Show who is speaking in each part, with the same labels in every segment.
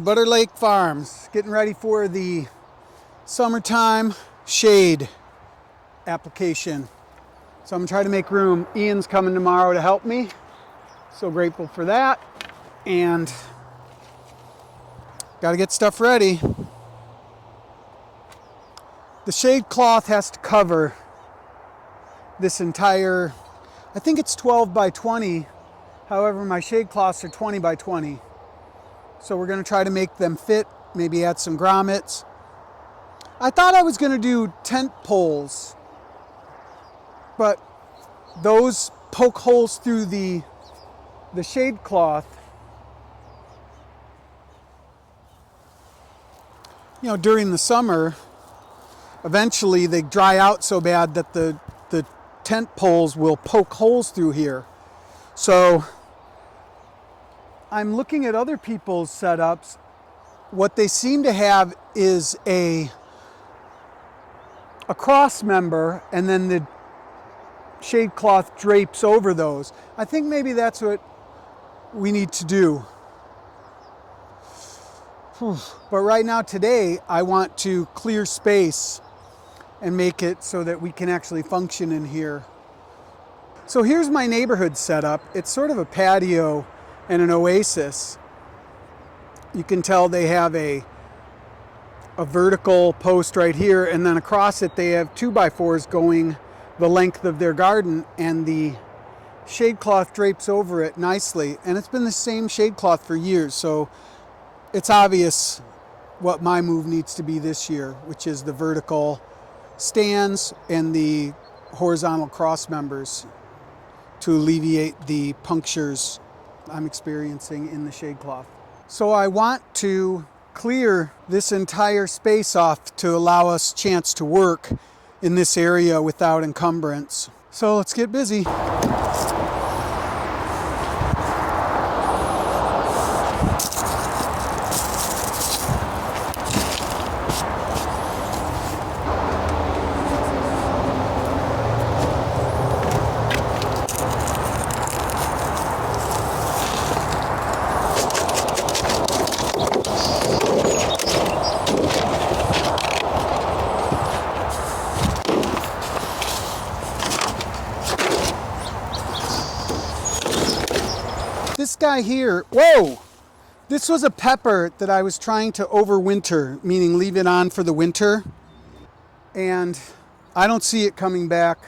Speaker 1: Butterlake Farms, getting ready for the summertime shade application. So I'm gonna try to make room. Ian's coming tomorrow to help me. So grateful for that. And gotta get stuff ready. The shade cloth has to cover this entire, I think it's 12 by 20. However, my shade cloths are 20 by 20. So we're going to try to make them fit, maybe add some grommets. I thought I was going to do tent poles, but those poke holes through the shade cloth. You know, during the summer, eventually they dry out so bad that the tent poles will poke holes through here. So I'm looking at other people's setups. What they seem to have is a cross member, and then the shade cloth drapes over those. I think maybe that's what we need to do. But right now, today, I want to clear space and make it so that we can actually function in here. So here's my neighborhood setup. It's sort of a patio and an oasis. You can tell they have a vertical post right here, and then across it they have 2x4s going the length of their garden, and the shade cloth drapes over it nicely. And it's been the same shade cloth for years, so it's obvious what my move needs to be this year, which is the vertical stands and the horizontal cross members to alleviate the punctures I'm experiencing in the shade cloth. So I want to clear this entire space off to allow us a chance to work in this area without encumbrance. So let's get busy. This guy here, whoa! This was a pepper that I was trying to overwinter, meaning leave it on for the winter. And I don't see it coming back,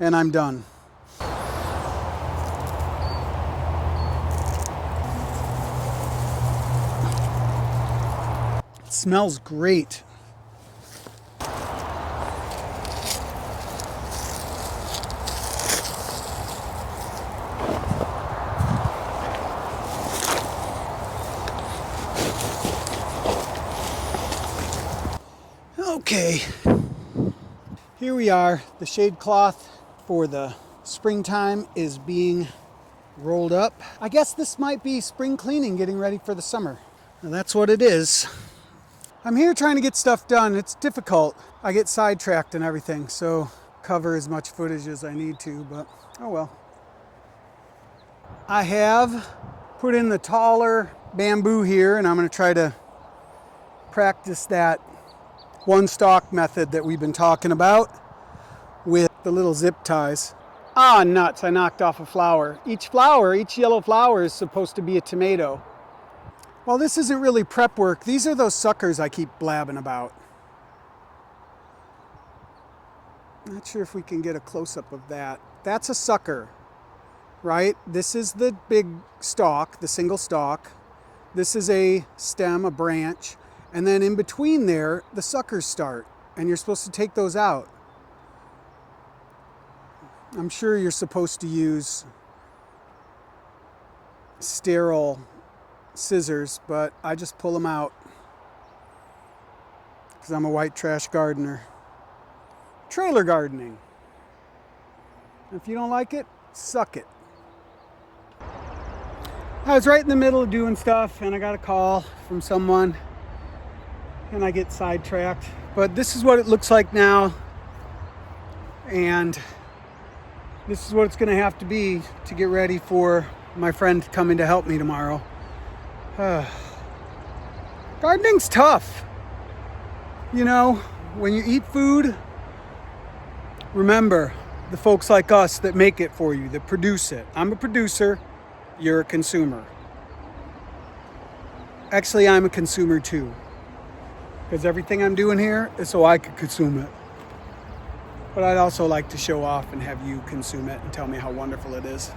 Speaker 1: and I'm done. It smells great. Okay, here we are. The shade cloth for the springtime is being rolled up. I guess this might be spring cleaning, getting ready for the summer. And that's what it is. I'm here trying to get stuff done. It's difficult. I get sidetracked and everything, so cover as much footage as I need to, but oh well. I have put in the taller bamboo here, and I'm going to try to practice that one stalk method that we've been talking about with the little zip ties. Ah, nuts, I knocked off a flower. Each yellow flower is supposed to be a tomato. Well, this isn't really prep work. These are those suckers I keep blabbing about. Not sure if we can get a close-up of that. That's a sucker, right? This is the big stalk, the single stalk. This is a stem, a branch. And then in between there, the suckers start, and you're supposed to take those out. I'm sure you're supposed to use sterile scissors, but I just pull them out because I'm a white trash gardener. Trailer gardening. If you don't like it, suck it. I was right in the middle of doing stuff, and I got a call from someone, and I get sidetracked. But this is what it looks like now, and this is what it's going to have to be to get ready for my friend coming to help me tomorrow. Gardening's tough. You know, when you eat food, remember the folks like us that make it for you, that produce it. I'm a producer, you're a consumer. Actually, I'm a consumer too, because everything I'm doing here is so I could consume it. But I'd also like to show off and have you consume it and tell me how wonderful it is.